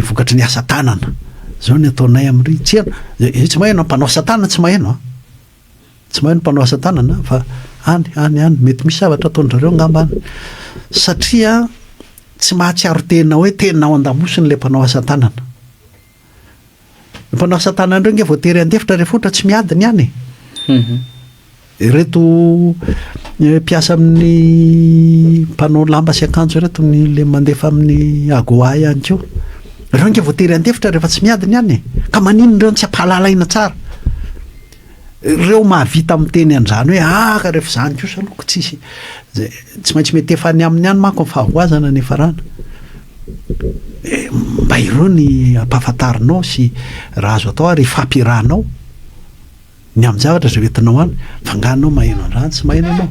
vokatry ny asa tanana zao ny ataonay amin'ny tsy maheno mpanao asa tanana tsy maheno mpanao asa tanana fa any mety misy zavatra ataon'zareo ngambany satria tsy mahatsiaro tena hoe tena ao an-damosiny le mpanao asa tanana mpanao asa tanana reo nge voatery andefitra rehefa ohatra tsy miadiny any reto mpiasa amin'ny mpanao lamba sy akanjo reto le mandefa amin'ny agoa ihany keo reo nge voatery andefitra rehefa tsy miadiny any ka manino reo tsy ampahalalaina tsara reo mahavita amin'ny teny an'izany hoe ka rehefa zany kosa aloko tsy maintsy mety efa any amin'ny any manko ny fahahoazana ny farana mba ireo ny ampahafantarinao sy raha azo atao ary fampiranao ny amin'ny zavatra zay entinao any fanganao maheno andrany tsy maheno anao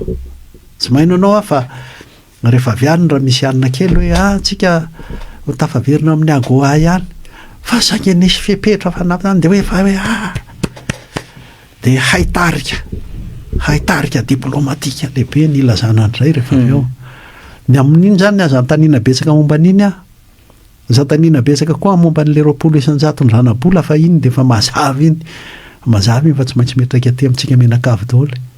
tsy maheno anao a fa rehefa aviariny raha misy anina kely hoe tsika ho tafaverina amin'ny agoa ihany fa saingy nisy fepetra fanapy de hoe efa hoe de haitarika diplomatika lehibe ny ilazana andray rehefa avy eo ny amin'iny zany ny azantaniana betsaka momba an'iny azantaniana betsaka koa momba n'le 20 ranabola fa iny de fa mazavy iny fa tsy maintsy metraka aty amintsika menakavy daholo